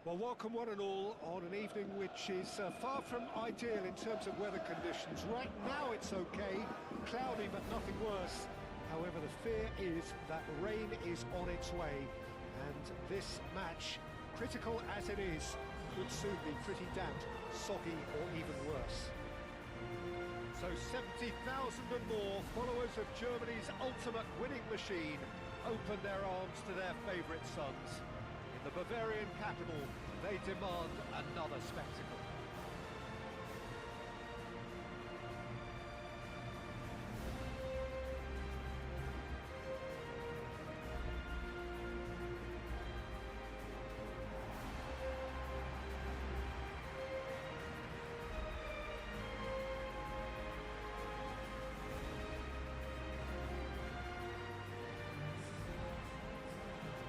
Well, welcome one and all on an evening which is far from ideal in terms of weather conditions. Right now it's okay, cloudy but nothing worse. However, the fear is that rain is on its way, and this match, critical as it is, could soon be pretty damp, soggy or even worse. So 70,000 and more followers of Germany's ultimate winning machine open their arms to their favourite sons. In the Bavarian capital, they demand another spectacle.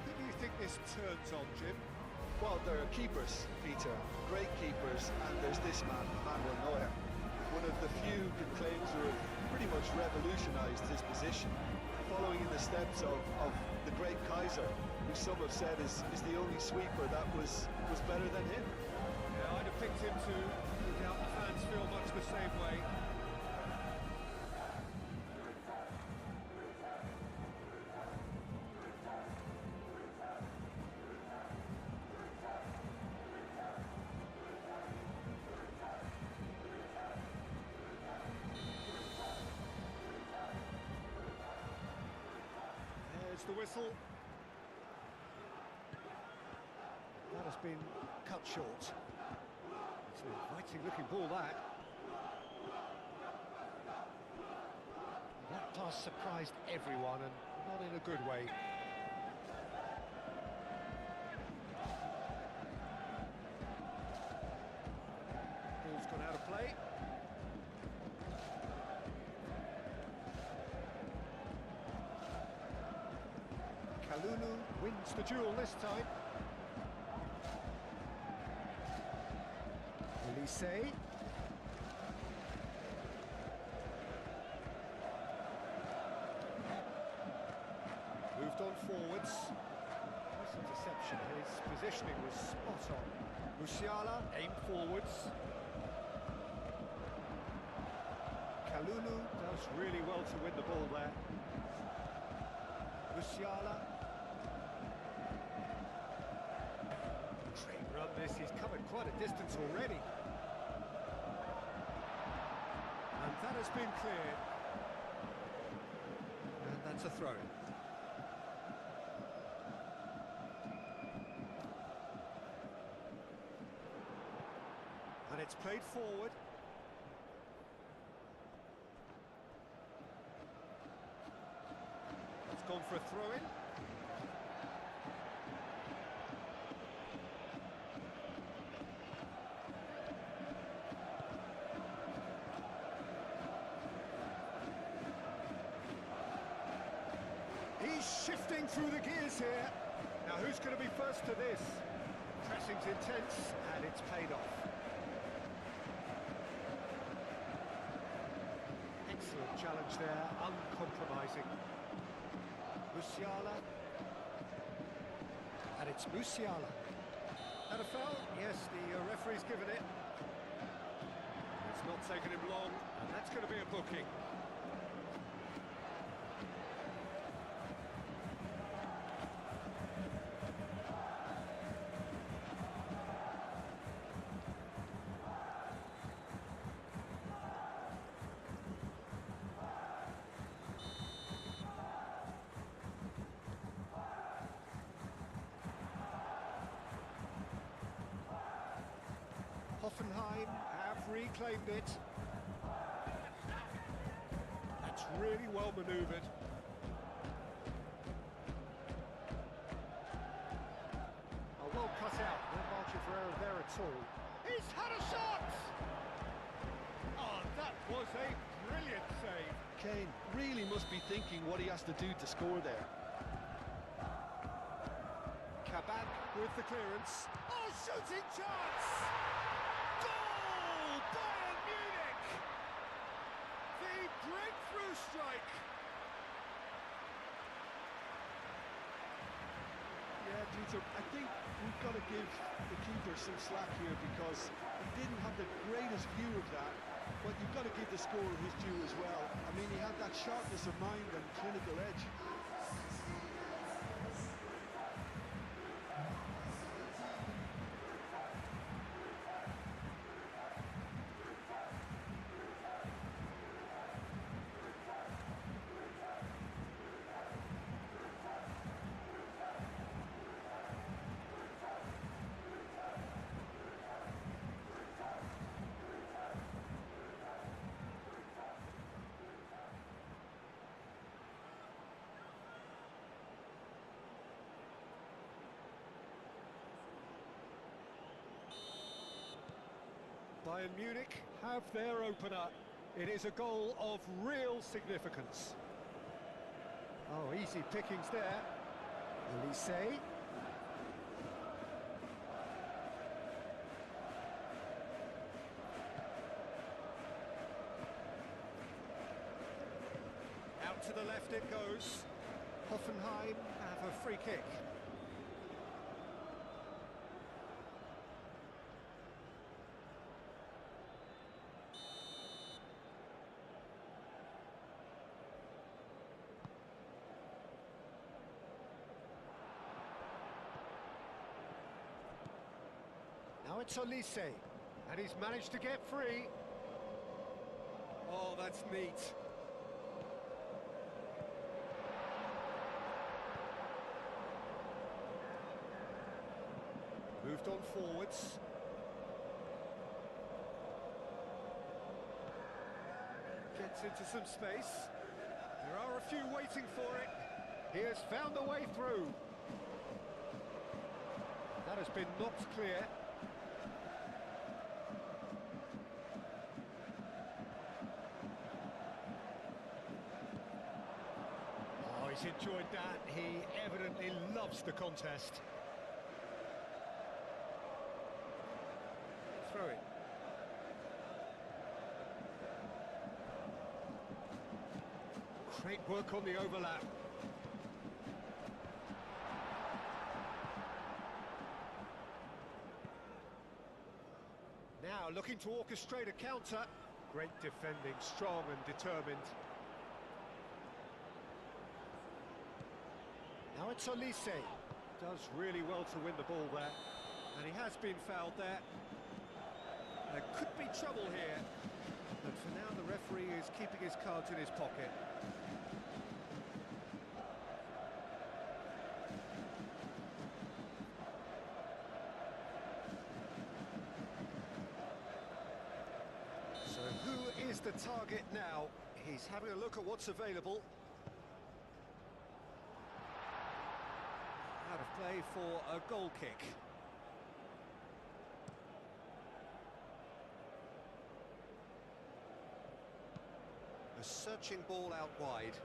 Who do you think this turns on, Jim? Well, there are keepers, Peter, great keepers, and there's this man, Manuel Neuer, one of the few who can claim to have pretty much revolutionised his position, following in the steps of the great Kaiser, who some have said is the only sweeper that was better than him. Yeah, I'd have picked him too. No doubt the fans feel much the same way. There's the whistle. That has been cut short. It's an inviting looking ball, that. That pass surprised everyone, and not in a good way. Ball's gone out of play. Kalulu wins the duel this time. Ilzer. Moved on forwards. Nice interception. His positioning was spot on. Musiala aimed forwards. Kalulu does really well to win the ball there. Musiala. Great run this, he's covered quite a distance already. And that has been cleared. And that's a throw-in. And it's played forward. It's gone for a throw-in. He's shifting through the gears here. Now who's going to be first to this? Pressing's intense and it's paid off. Excellent challenge there, uncompromising. Musiala. And it's Musiala. And a foul? Yes, the referee's given it. It's not taken him long, and that's going to be a booking. Hoffenheim have reclaimed it. That's really well manoeuvred. Oh, well cut out, no margin for error there at all. He's had a shot! Oh, that was a brilliant save. Kane really must be thinking what he has to do to score there. Kabak with the clearance. Oh, shooting chance! Goal! Bayern Munich! The breakthrough strike! Yeah, Peter, I think we've got to give the keeper some slack here because he didn't have the greatest view of that, but you've got to give the scorer his due as well. I mean, he had that sharpness of mind and clinical edge. Bayern Munich have their opener. It is a goal of real significance. Oh, easy pickings there. Ilzer. Out to the left it goes. Hoffenheim have a free kick. Now it's Ilzer, and he's managed to get free. Oh, that's neat. Moved on forwards. Gets into some space. There are a few waiting for it. He has found the way through. That has been knocked clear. Oh, he's enjoyed that. He evidently loves the contest. Throw it. Great work on the overlap. Now looking to orchestrate a counter. Great defending, strong and determined. Now it's Ilzer. Does really well to win the ball there. And he has been fouled there. There could be trouble here. But for now the referee is keeping his cards in his pocket. So who is the target now? He's having a look at what's available. Out of play for a goal kick. A searching ball out wide.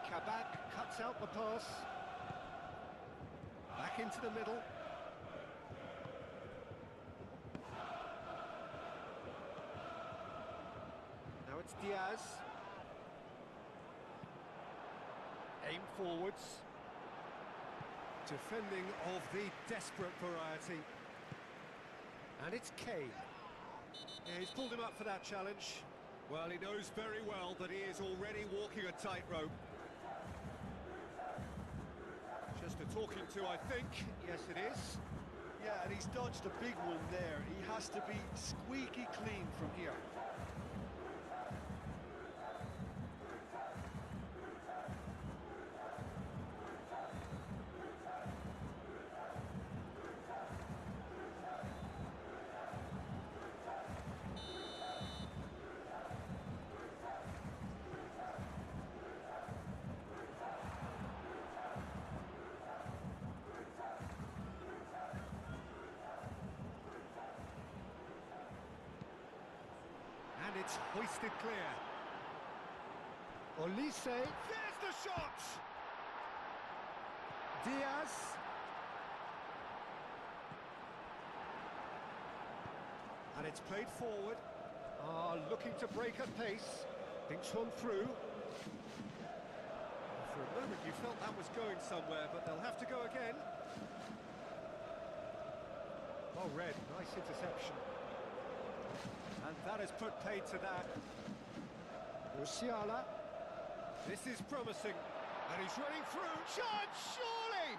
Kabak cuts out the pass. Back into the middle. Now it's Diaz. Aim forwards. Defending of the desperate variety. And it's Kane. Yeah, he's pulled him up for that challenge. Well, he knows very well that he is already walking a tightrope. Just a talking to, I think. Yes, it is. Yeah, and he's dodged a big one there. He has to be squeaky clean from here. It's hoisted clear. Ilzer, there's the shot! Diaz. And it's played forward. Looking to break at pace. Thinks one through. For a moment you felt that was going somewhere, but they'll have to go again. Oh, Red, nice interception. And that has put paid to that. Musiala. This is promising. And he's running through. Shot, surely!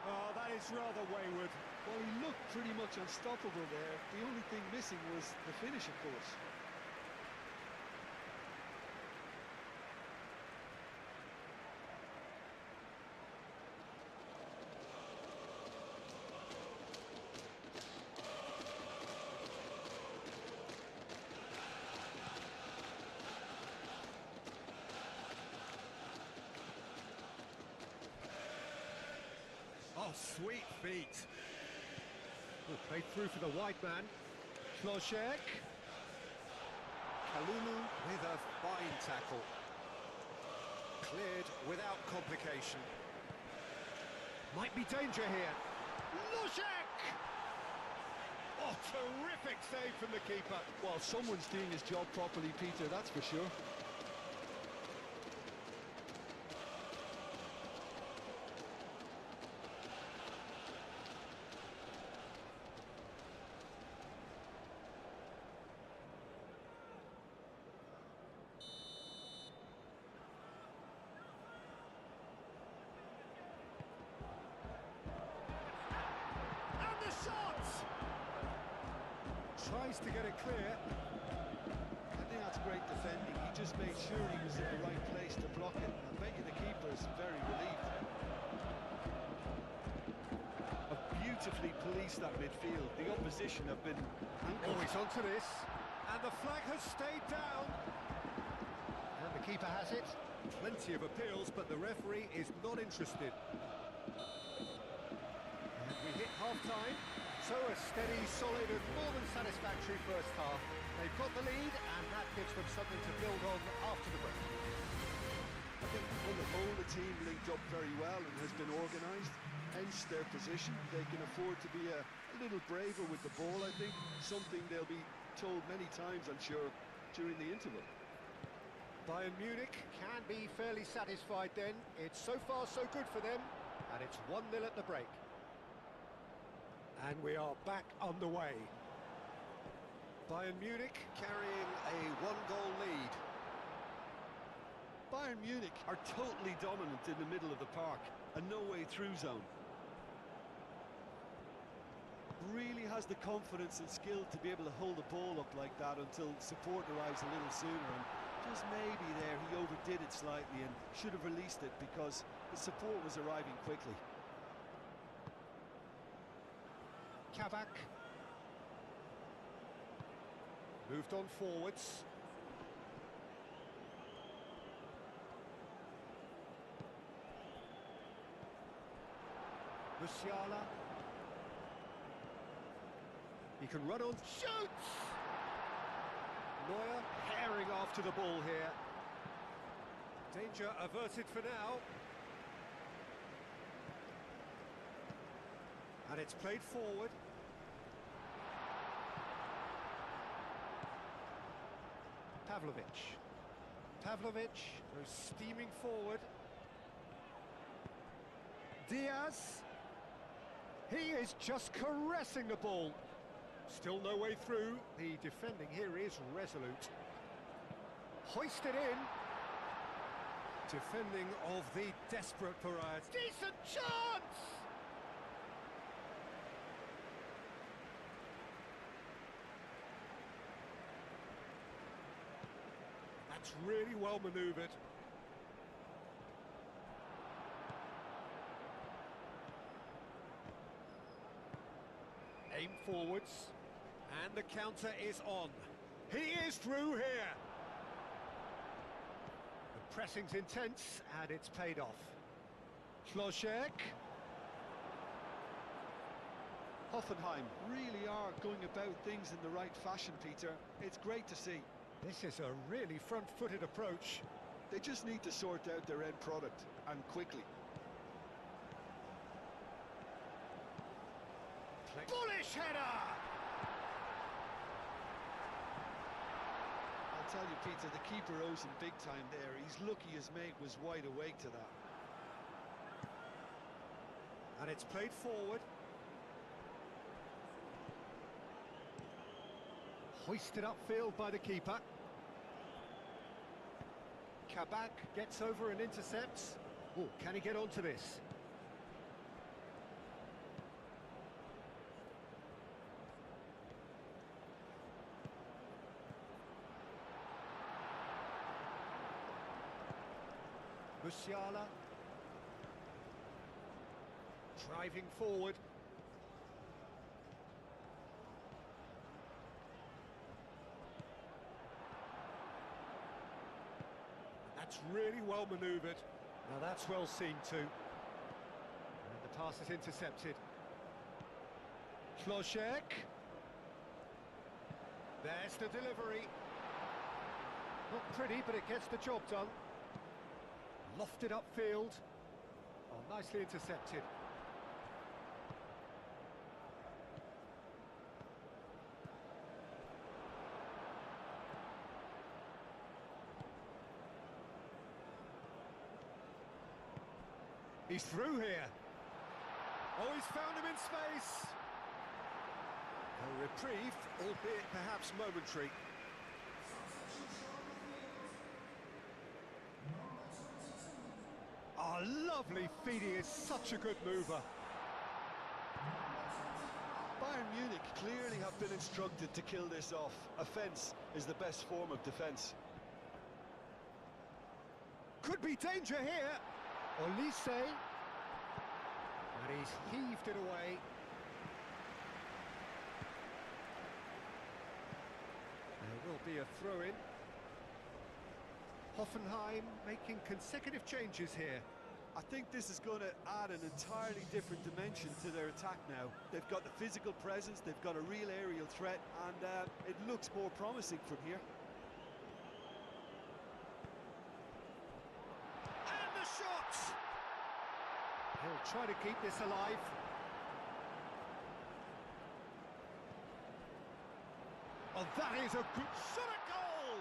Oh, that is rather wayward. Well, he looked pretty much unstoppable there. The only thing missing was the finish, of course. Oh, sweet feet. Played through for the wide man. Klošek. Kalulu with a fine tackle. Cleared without complication. Might be danger here. Klošek! Oh, terrific save from the keeper. Well, someone's doing his job properly, Peter, that's for sure. Tries to get it clear. I think that's great defending. He just made sure he was in the right place to block it, and making the keepers very relieved. Beautifully policed that midfield. The opposition have been Oh, he's onto this. And the flag has stayed down. And the keeper has it. Plenty of appeals, but the referee is not interested. And we hit half-time. So a steady, solid and more than satisfactory first half. They've got the lead and that gives them something to build on after the break. I think on the whole the team linked up very well and has been organised, hence their position. They can afford to be a little braver with the ball, I think, something they'll be told many times, I'm sure, during the interval. Bayern Munich can be fairly satisfied then. It's so far so good for them and it's 1-0 at the break. And we are back underway. Bayern Munich carrying a one-goal lead. Bayern Munich are totally dominant in the middle of the park, a no-way-through zone. Really has the confidence and skill to be able to hold the ball up like that until support arrives a little sooner. And just maybe there he overdid it slightly and should have released it because the support was arriving quickly. Kabak. Moved on forwards. Musiala. He can run on. Shoots! Neuer herring after the ball here. Danger averted for now. And it's played forward. Pavlović goes steaming forward. Diaz. He is just caressing the ball. Still no way through. The defending here is resolute. Hoisted in. Defending of the desperate variety. Decent chance! That's really well manoeuvred. Aim forwards. And the counter is on. He is through here. The pressing's intense and it's paid off. Klošek. Hoffenheim really are going about things in the right fashion, Peter. It's great to see. This is a really front-footed approach. They just need to sort out their end product, and quickly. Bullish header! tell you, Peter, the keeper owes him big time there. He's lucky his mate was wide awake to that. And it's played forward. Hoisted upfield by the keeper. Kabak gets over and intercepts. Oh, can he get onto this? Musiala. Driving forward. That's really well manoeuvred. Now that's well seen too. And the pass is intercepted. Klošek. There's the delivery. Not pretty, but it gets the job done. Lofted upfield. Oh, nicely intercepted. He's through here. Oh, he's found him in space. A reprieve, albeit perhaps momentary. Oh, lovely feeding is such a good mover. Bayern Munich clearly have been instructed to kill this off. Offence is the best form of defence. Could be danger here. Olise. And he's heaved it away. There will be a throw-in. Hoffenheim making consecutive changes here. I think this is going to add an entirely different dimension to their attack now. They've got the physical presence, they've got a real aerial threat, and it looks more promising from here. And the shot! He'll try to keep this alive. Oh, that is a good shot at goal!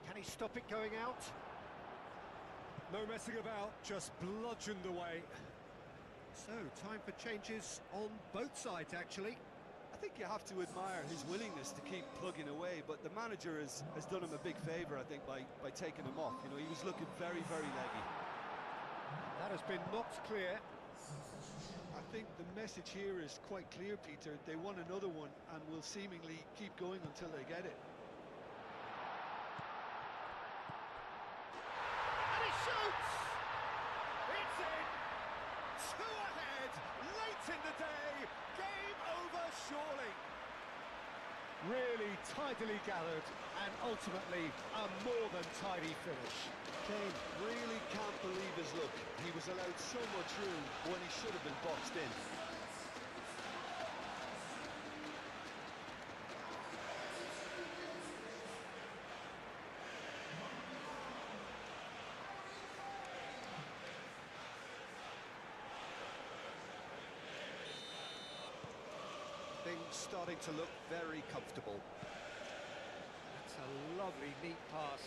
Can he stop it going out? No messing about, just bludgeoned away. So, time for changes on both sides, actually. I think you have to admire his willingness to keep plugging away, but the manager has done him a big favour, I think, by taking him off. You know, he was looking very, very leggy. That has been knocked clear. I think the message here is quite clear, Peter. They want another one and will seemingly keep going until they get it. And he shoots! It's in! Two ahead, late in the day. Game over, surely. Really tidily gathered, and ultimately a more than tidy finish. Kane really can't believe his luck. He was allowed so much room when he should have been boxed in. Things starting to look very comfortable. That's a lovely, neat pass.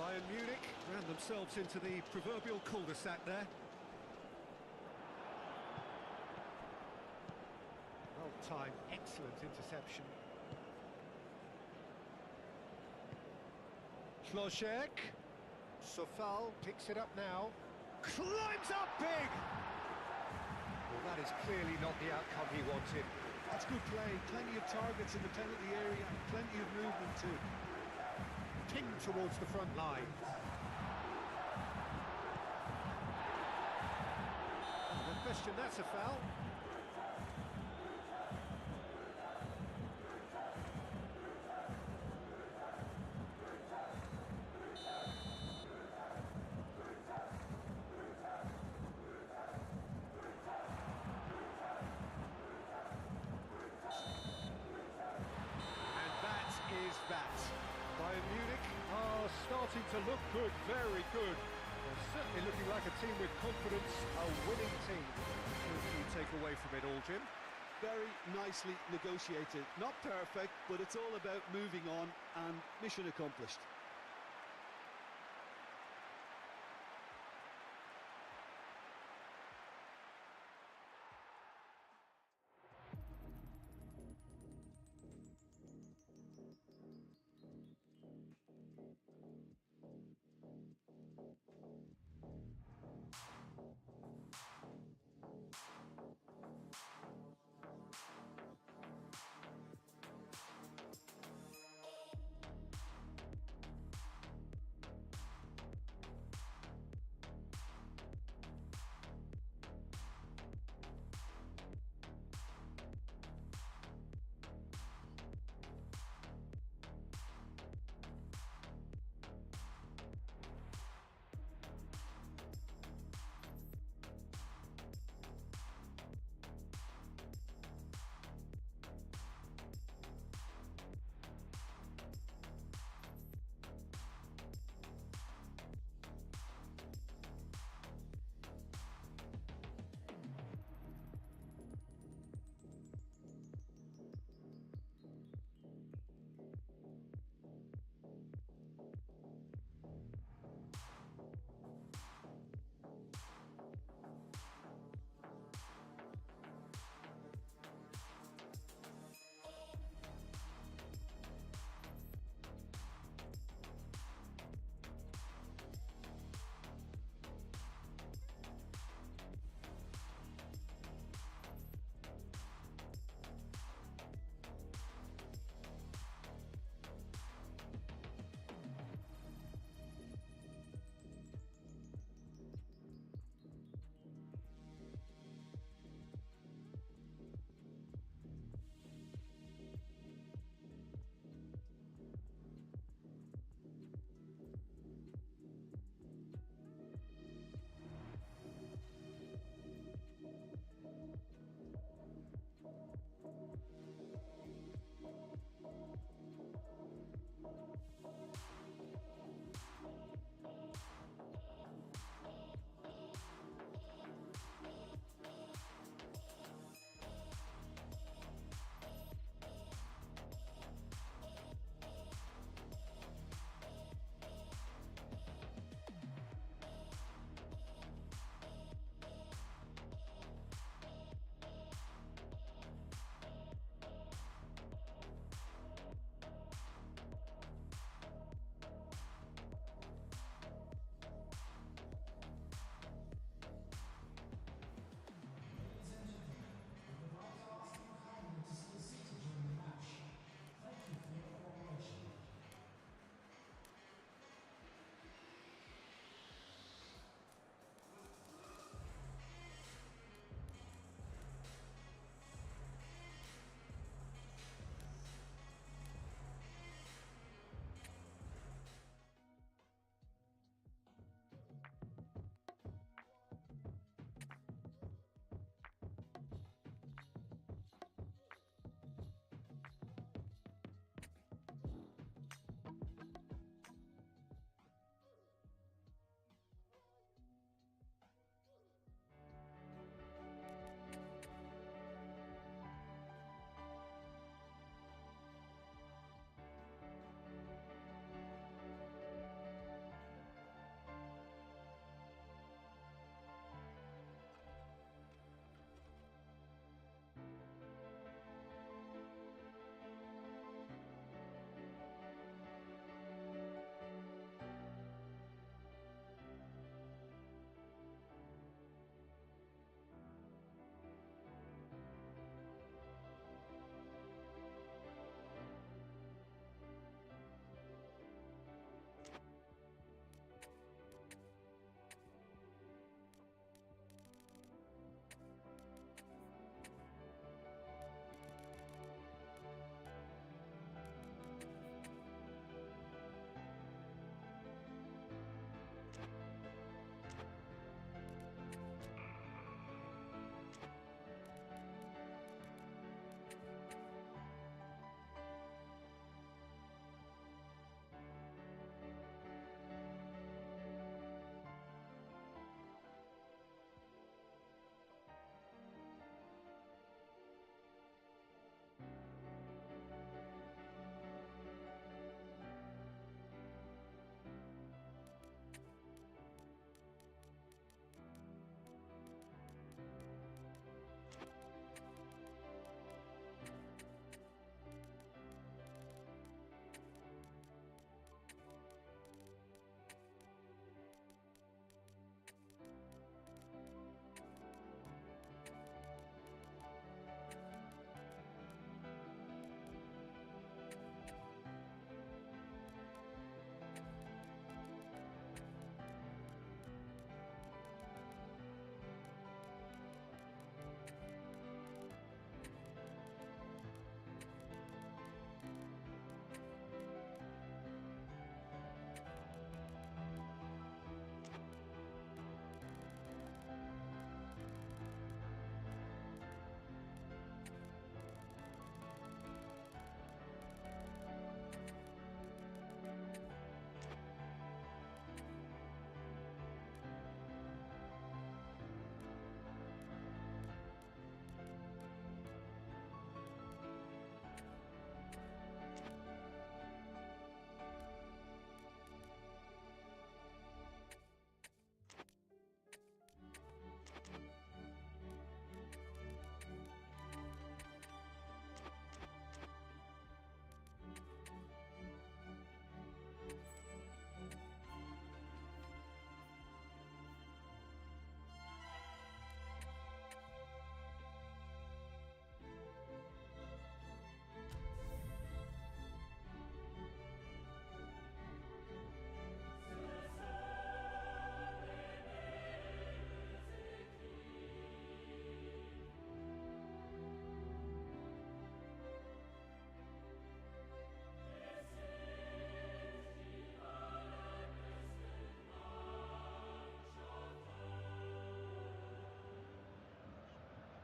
Bayern Munich ran themselves into the proverbial cul-de-sac there. Well-timed, excellent interception. Klošek. Sofal picks it up now. Climbs up big! Well, that is clearly not the outcome he wanted. That's good play. Plenty of targets in the penalty area, plenty of movement too. Pinged towards the front line. No question, that's a foul. to look good, very good. They're certainly looking like a team with confidence, a winning team. What can you take away from it all, Jim? Very nicely negotiated. Not perfect, but it's all about moving on and mission accomplished.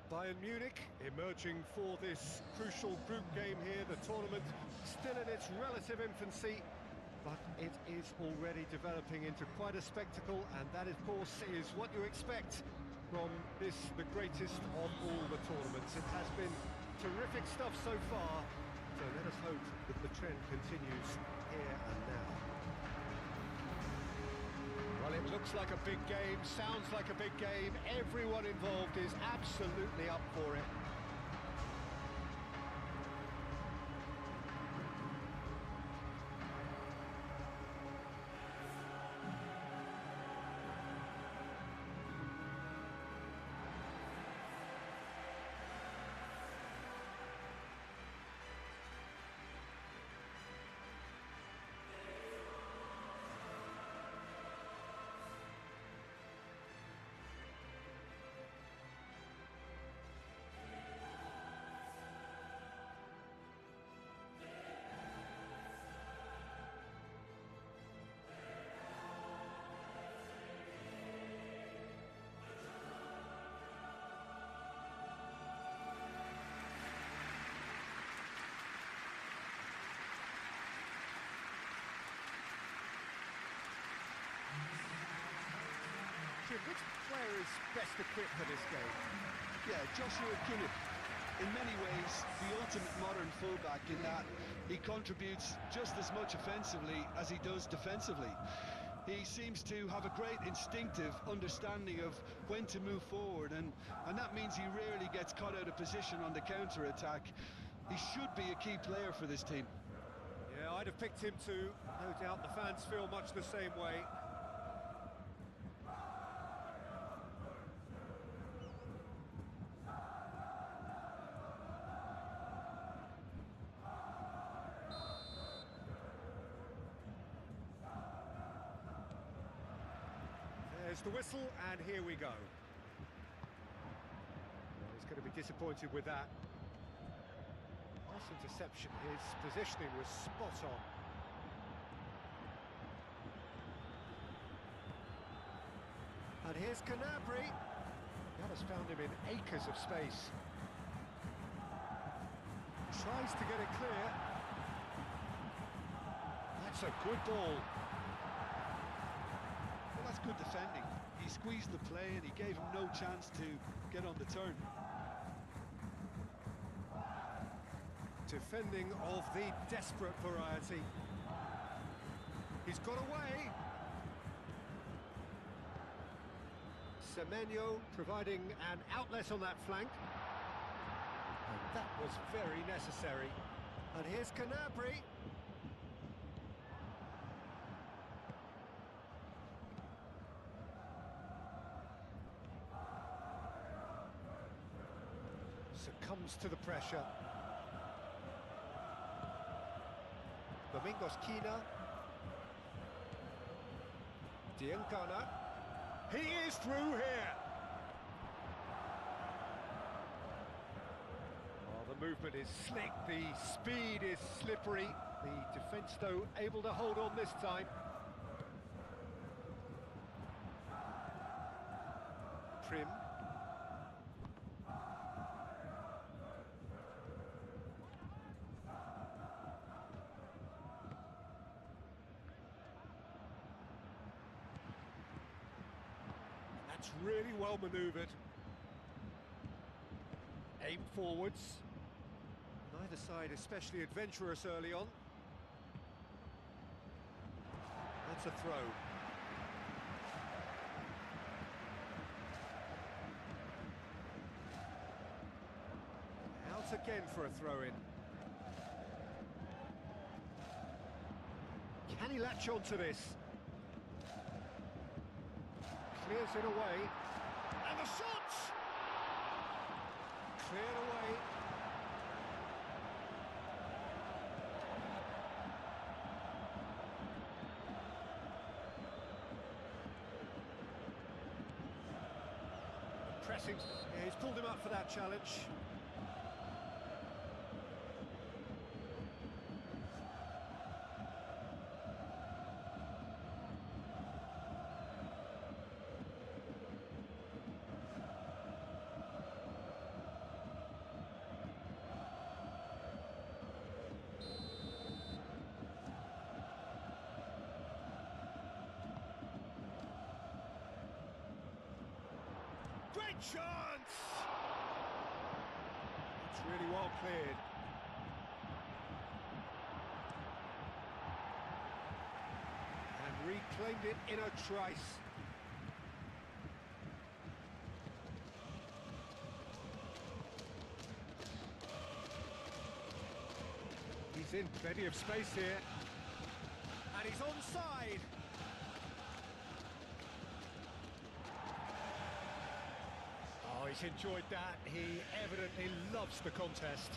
Bayern Munich emerging for this crucial group game here. The tournament still in its relative infancy, but it is already developing into quite a spectacle, and that, of course, is what you expect from this, the greatest of all the tournaments. It has been terrific stuff so far, so let us hope that the trend continues here and now. Well, it looks like a big game, sounds like a big game. Everyone involved is absolutely up for it. Jim, which player is best equipped for this game? Yeah, Joshua Kimmich. In many ways, the ultimate modern fullback in that he contributes just as much offensively as he does defensively. He seems to have a great instinctive understanding of when to move forward, and that means he rarely gets caught out of position on the counter-attack. He should be a key player for this team. Yeah, I'd have picked him too. No doubt the fans feel much the same way. There's the whistle, and here we go. Well, he's going to be disappointed with that. Nice interception. His positioning was spot on. And here's Gnabry. That has found him in acres of space. Tries to get it clear. That's a good ball. Well, that's good defending. He squeezed the play and he gave him no chance to get on the turn. Defending of the desperate variety. He's got away. Semenyo providing an outlet on that flank. And that was very necessary. And here's Gnabry. Succumbs to the pressure. Domingos Quina. Diancana. He is through here. Oh, the movement is slick, the speed is slippery. The defence, though, able to hold on this time. Prim. That's really well manoeuvred. Aim forwards. Neither side especially adventurous early on. That's a throw. Out again for a throw-in. Can he latch on to this? Clears it away, and the shot! Cleared away. Pressing, yeah, he's pulled him up for that challenge. great chance! It's really well cleared. And reclaimed it in a trice. He's in plenty of space here. And he's onside. Oh, he's enjoyed that. He evidently loves the contest.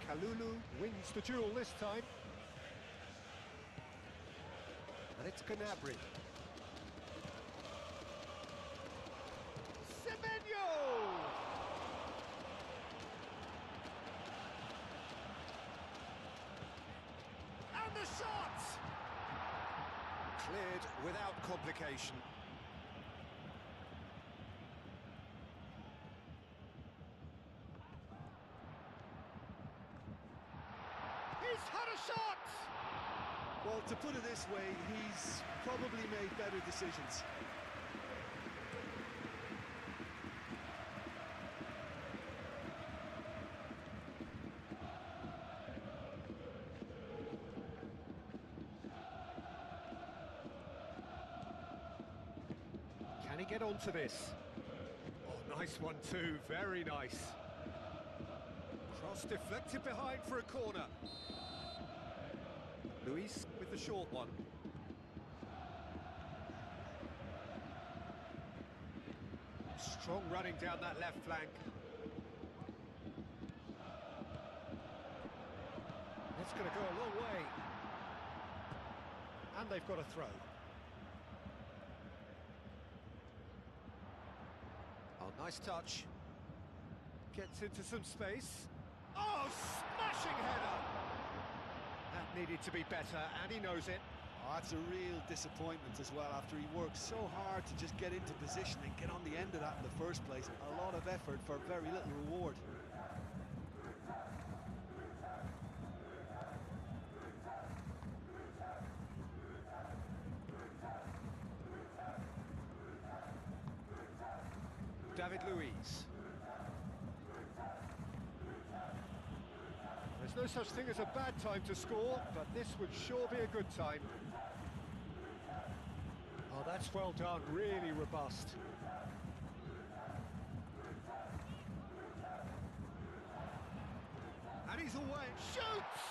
Kalulu wins the duel this time. And it's Gnabry. Semenyo! And the shot! Cleared without complication. He's had a shot! Well, to put it this way, he's probably made better decisions. Can he get onto this? Oh, nice one too, very nice. Cross deflected behind for a corner. Luis with the short one. Strong running down that left flank. That's going to go a long way. And they've got a throw. Oh, nice touch. Gets into some space. Oh, smashing header! That needed to be better, and he knows it. Oh, that's a real disappointment as well, after he worked so hard to just get into position and get on the end of that in the first place. A lot of effort for very little reward. David Luiz. There's no such thing as a bad time to score, but this would sure be a good time. Oh, that's well done, really robust. And he's away. Shoots!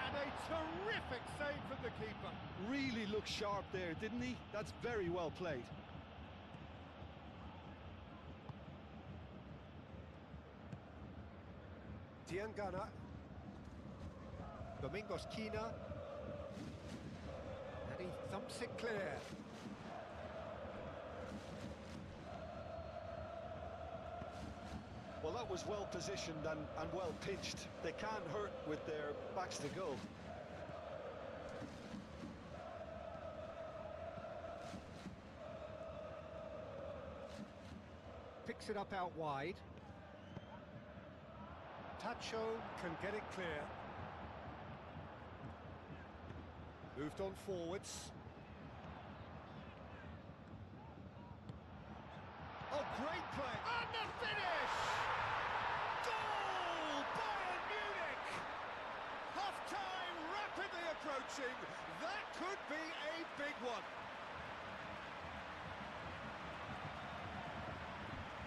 And a terrific save from the keeper. Really looked sharp there, didn't he? That's very well played. Diangana. Domingos Quina. And he thumps it clear. Well, that was well positioned and well pitched. They can't hurt with their backs to goal. Picks it up out wide. Tacho can get it clear. Moved on forwards. Oh, great play. And the finish! Goal! Bayern Munich! Half-time rapidly approaching. That could be a big one.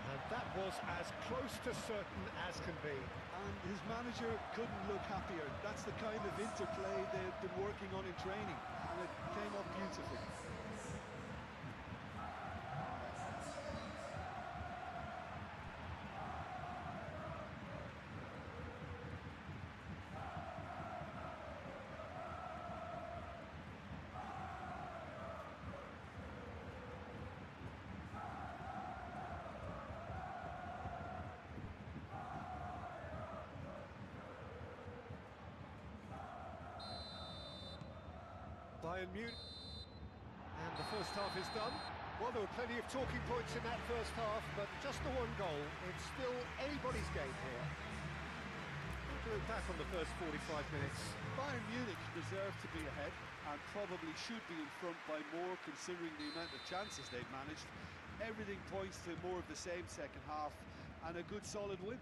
And that was as close to certain as can be. And his manager couldn't look happier. That's the kind of interplay they've been working on in training, and it came up beautifully. Bayern Munich. And the first half is done. Well, there were plenty of talking points in that first half, but just the one goal. It's still anybody's game here. To look back on the first 45 minutes. Bayern Munich deserve to be ahead and probably should be in front by more considering the amount of chances they've managed. Everything points to more of the same second half and a good solid win.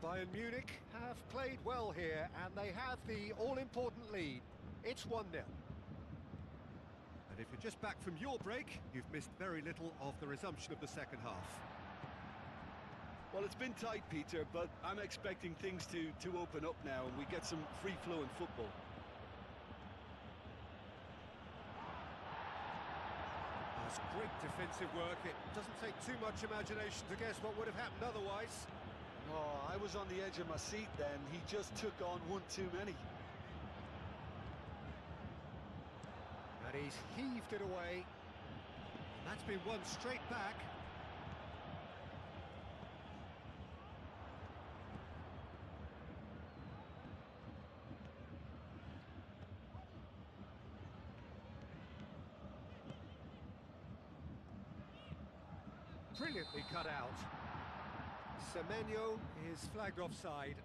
Bayern Munich have played well here and they have the all-important lead. It's 1-0. And if you're just back from your break, you've missed very little of the resumption of the second half. Well, it's been tight, Peter, but I'm expecting things to open up now and we get some free-flowing football. That's great defensive work. It doesn't take too much imagination to guess what would have happened otherwise. Oh, I was on the edge of my seat then. He just took on one too many. And he's heaved it away. That's been won straight back. Brilliantly cut out. Semenyo is flagged offside.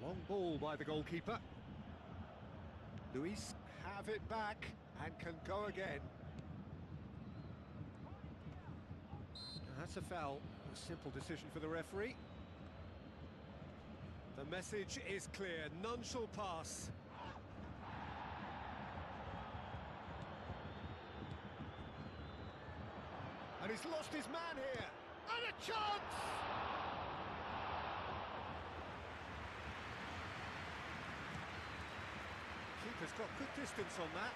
Long ball by the goalkeeper. Luis have it back and can go again. That's a foul. A simple decision for the referee. The message is clear. None shall pass. And he's lost his man here. And a chance! Keeper's got good distance on that.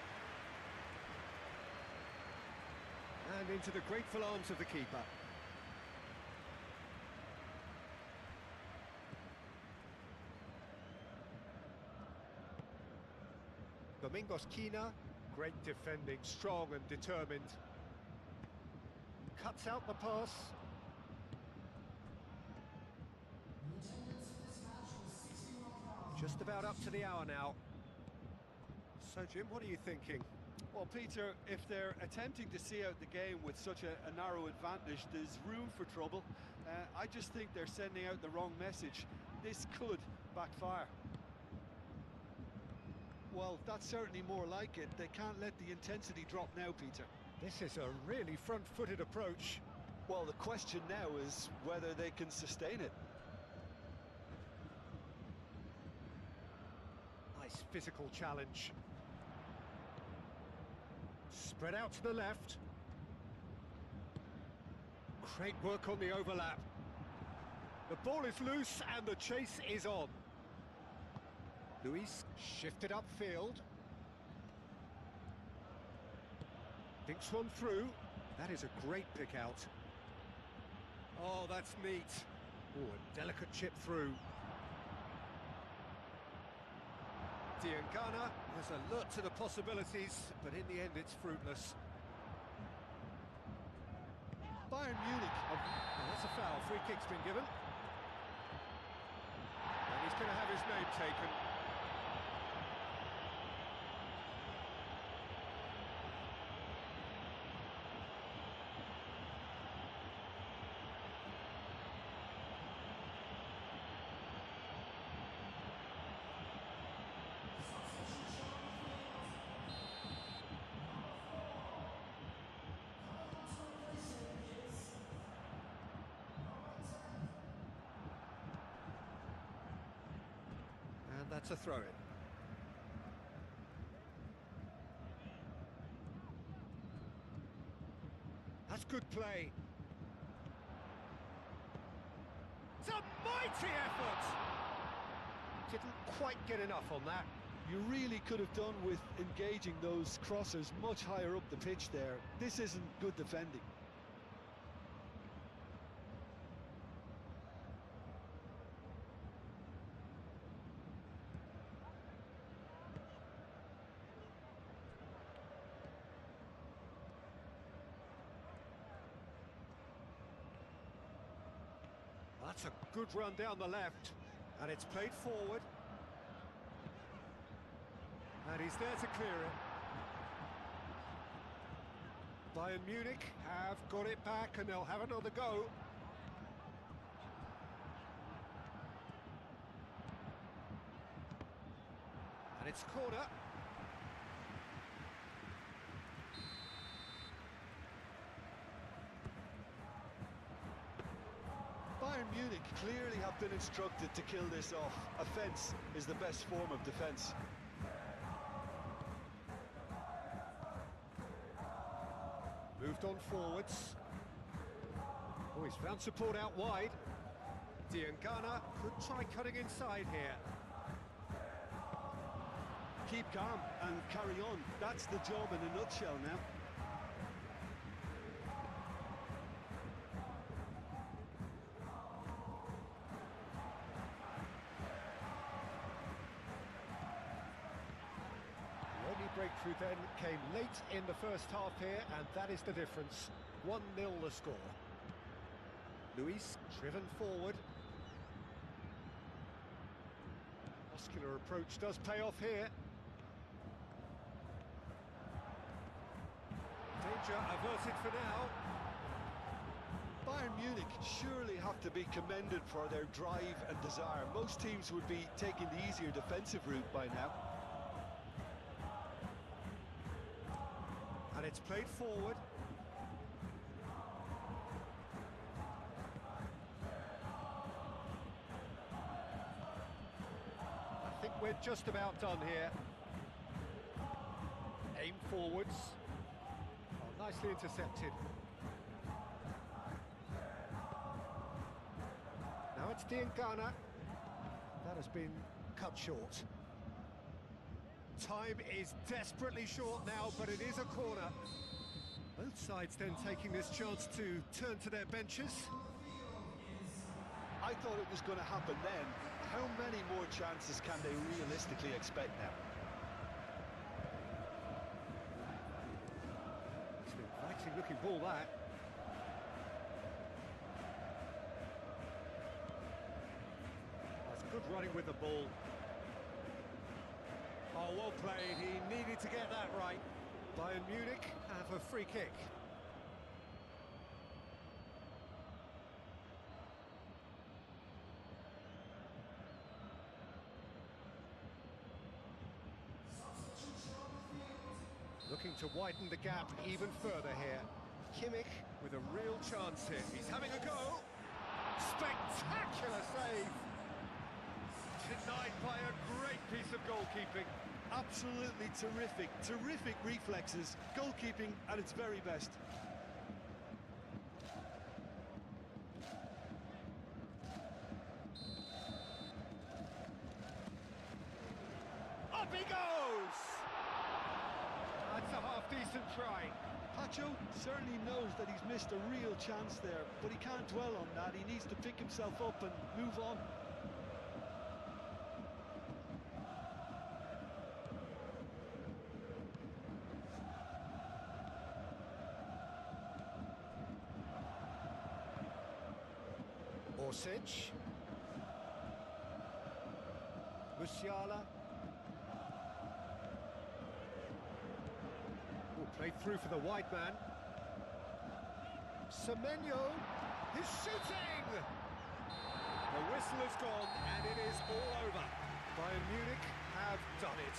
And into the grateful arms of the keeper. Domingos Quina, great defending, strong and determined. Cuts out the pass. Just about up to the hour now. So, Jim, what are you thinking? Well, Peter, if they're attempting to see out the game with such a narrow advantage, there's room for trouble. I just think they're sending out the wrong message. This could backfire. Well, that's certainly more like it. They can't let the intensity drop now, Peter. This is a really front-footed approach. Well, the question now is whether they can sustain it. Nice physical challenge. Spread out to the left. Great work on the overlap. The ball is loose and the chase is on. Luis shifted upfield. Dinks one through. That is a great pick out. Oh, that's neat. Oh, a delicate chip through. Diangana has alert to the possibilities, but in the end it's fruitless. Bayern Munich. Oh, that's a foul. Free kick's been given. And he's going to have his name taken. That's a throw-in. That's good play. It's a mighty effort! Didn't quite get enough on that. You really could have done with engaging those crossers much higher up the pitch there. This isn't good defending. That's a good run down the left. And it's played forward. And he's there to clear it. Bayern Munich have got it back and they'll have another go. And it's corner. Bayern Munich clearly have been instructed to kill this off. Offence is the best form of defence. Moved on forwards. Oh, he's found support out wide. Diangana could try cutting inside here. Keep calm and carry on. That's the job in a nutshell now. The only breakthrough then came late in the first half here, and that is the difference. 1-0 the score. Luis driven forward. Muscular approach does pay off here. Danger averted for now. Bayern Munich surely have to be commended for their drive and desire. Most teams would be taking the easier defensive route by now. And it's played forward. I think we're just about done here. Aim forwards. Oh, nicely intercepted. Now it's Diangana. That has been cut short. Time is desperately short now, but it is a corner. Both sides then taking this chance to turn to their benches. I thought it was going to happen then. How many more chances can they realistically expect now? It's an inviting looking ball, that. That's good running with the ball. Oh, well played. He needed to get that right. Bayern Munich have a free kick. Looking to widen the gap even further here. Kimmich with a real chance here. He's having a go. Spectacular save. Denied by a great piece of goalkeeping. Absolutely terrific, terrific reflexes. Goalkeeping at its very best. Up he goes! That's a half-decent try. Pacho certainly knows that he's missed a real chance there, but he can't dwell on that. He needs to pick himself up and move on. Orsic. Musiala. Played through for the wide man. Semenyo, he's shooting! The whistle has gone and it is all over. Bayern Munich have done it.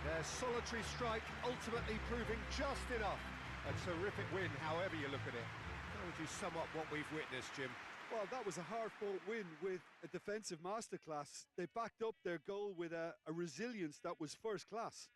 Their solitary strike ultimately proving just enough. A terrific win, however you look at it. How would you sum up what we've witnessed, Jim? Well, that was a hard-fought win with a defensive masterclass. They backed up their goal with a resilience that was first class.